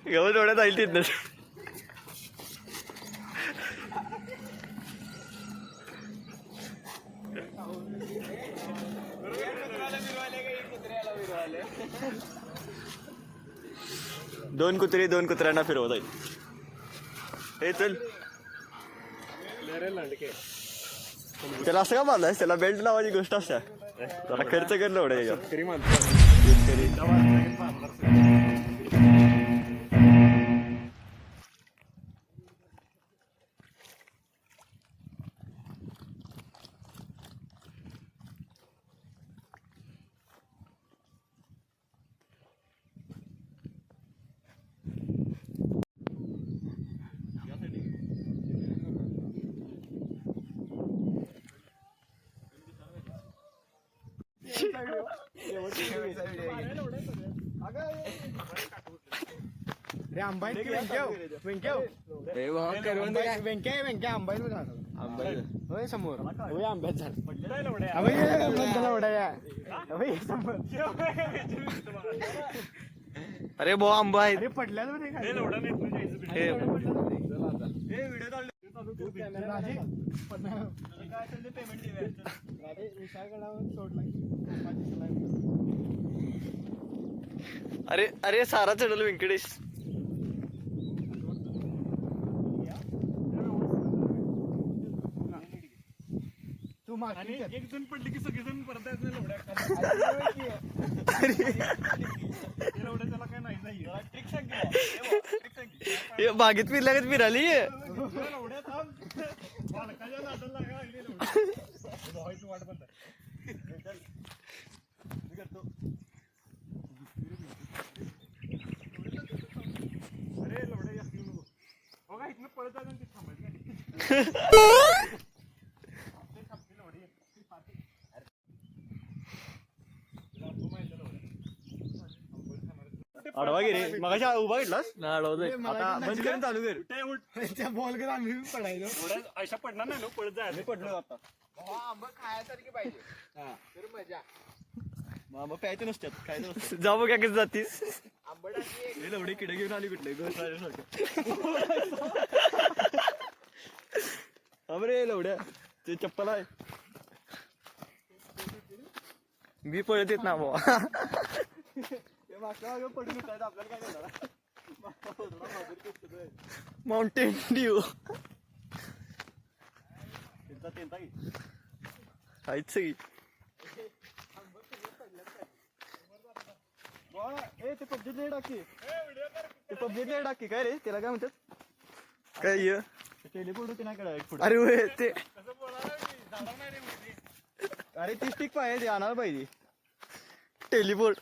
गवत एवढ्या जाईल तिथं. दोन कुत्र्यांना फिरवत आहेत. हे चल त्याला असं का बांधलाय? त्याला बेल्ट लावायची गोष्ट असते. त्याला खर्च करलं एवढं समोर आंब्यात झाड अरे भाऊ आंबा आहे पडल्या अरे अरे सारा चढल व्यंकटेश. तू आणि एक जण पडली की सगळेजण परत येत नाही त्याला काय नाही बागेत फिरल्यागत फिराली वाट बंद. अरे लवड्या जास्त येऊ नको बघा इथनं पळत जायचं ते थांबायचं. आडवा गे रे मगाशी उभा घेतलास ना अडवतोय आता बंद करून चालू कर. त्या बॉल कर आम्ही पडायलो अशा पडणार नाही पडत जायचं. पडलो आता आंबा खायसारखी पाहिजे तर मजा. मग प्यायचं नसतात खायचं नसतं. जाऊ बघ कसं जातीस एवढे किडे घेऊन आली कुठले अरे लवड्या ते चप्पल आहे मी पळत येत ना बाबा. माउंटेन ड्यू आहेच सगळी. ते पबजी टाकी काय रे त्याला काय म्हणतात काय टेलिपोर्ट होते नाही कळा. अरे ते अरे ती स्टिक पाहिजे आणायला पाहिजे टेलिपोर्ट.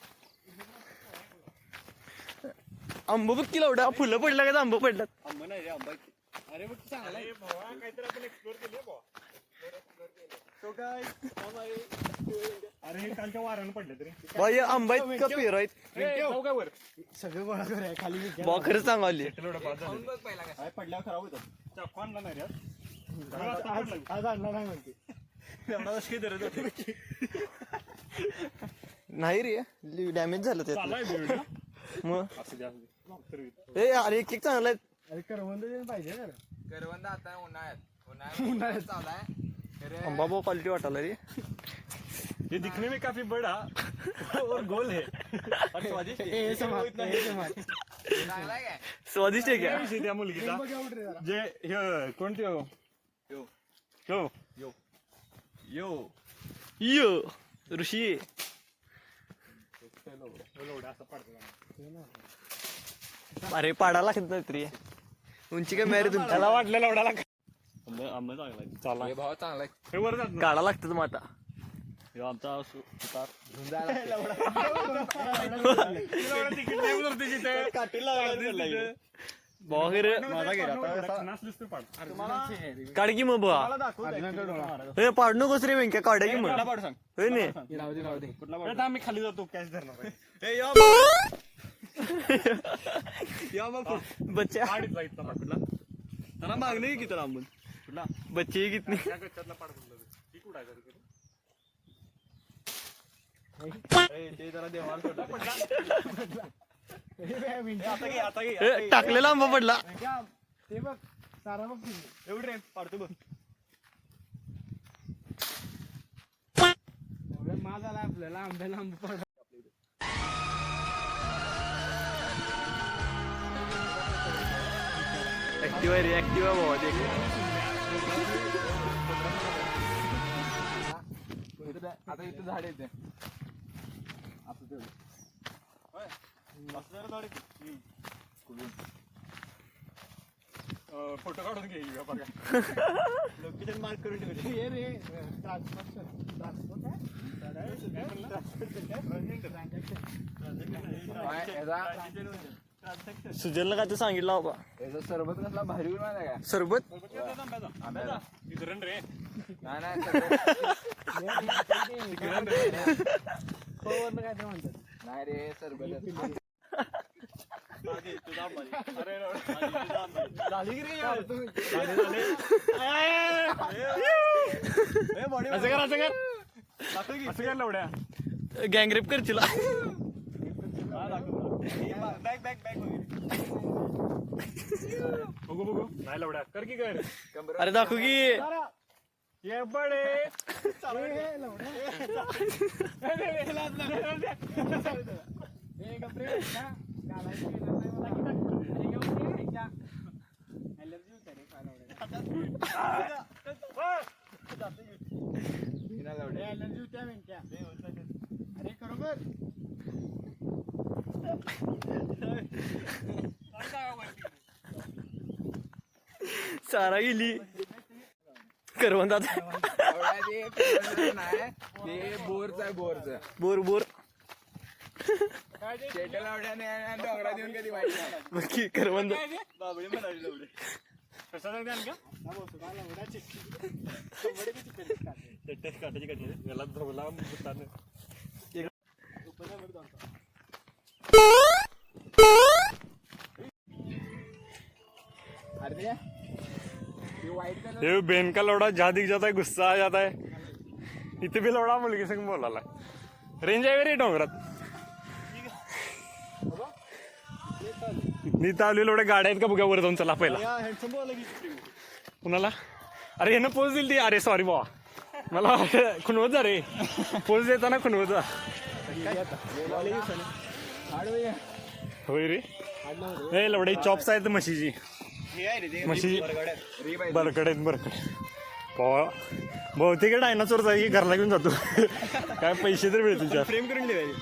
आंब बघ की लवडा फुलं पडला का आंब पडलात. आंब नाही रे आंबा. अरे बघ चांगला काहीतरी आपण एक्सप्लोर केले. अरे कालच्या वारानं पडले तरी भाई आंबा इतका पेर आहेत सगळं गोळा कर खाली बॉ खरंच सांगावली पडल्यावर खराब होतं. आणला नाही रे आज आणला नाही म्हणते नाही रे डॅमेज झालं ते मग. अरे एक चांगला आहे. अरे करवंद पाहिजे ना करवंद आता उन्हाळ्यात चाललाय. आंबा बहुत क्वालिटी वाटाला रे. ये दिखने में काफी बड़ा और गोल है और स्वादिष्ट है. स्वादिष्ट आहे क्या त्या मुलगीचा जे कोणते यो यो यो यो यो ऋषी अरे पाडाला लागत नाही तरी उंची काय मेरे त्याला वाटलं लवडाला भाव चांगला काढा लागतं मग आता आमचा काढ की मग बा पाडू नकोस रे व्यंक्या काढ की मग आम्ही खाली जातो कॅश धरणार बच्चा त्याला मागणी की त्याला आंबून कुठला बच्चे किती ते जरा देवाला टाकलेला आंबा पडला ते बघ सारा बघ एवढं रे पाडतो बघ मा झाला आपल्याला आंब्याला आंबा पडला ऍक्टिव्ह रे ऍक्टिव्ह बाबा आता इथं झाड येते फोटो काढून घे लोकेशन मार्क करून ठेवले हे रे ट्रान्सपोर्ट सुजलला काय ते सांगितलं बाबा याचा सरबत कसला भारी होईल माहिती आहे का सरबत रे नाही नाही काय ते म्हणतात नाही रे सरबत असं कर लवड्या गँगरेप करशील बघू बघू नाही लवड्या कर की कर अरे दाखव की ये बडे अरे खरोबर सारा गेली करवंदात नाही ते बोरचं आहे बोरचं बोर बोर शेटल आवड्याने डोंगरा देऊन कधी माहिती नाही बाकी करवंद कसा सांगते का काटाची काढली याला धवला अरे ते वाईट कलर ये बेन का लौड़ा जहाँ दिख जाता है गुस्सा आ जाता है इथे भी लौड़ा मुलगी संग बोलायला रेंज आहे रे डोंगरात मी तर आलो एवढ्या गाड्या आहेत का बघा वर जाऊन चला पहिला कुणाला अरे हे ना पोच दिली ती अरे सॉरी बाबा मला खुनवत जा रे पोच देताना खुनवत जा होय रे हे लवडे चॉप्स आहेत म्हशीची म्हशी बरकडे बहुतेक डायनासोर जाई घरला घेऊन जातो काय पैसे तर मिळतील फ्रेम करून ठेवायचे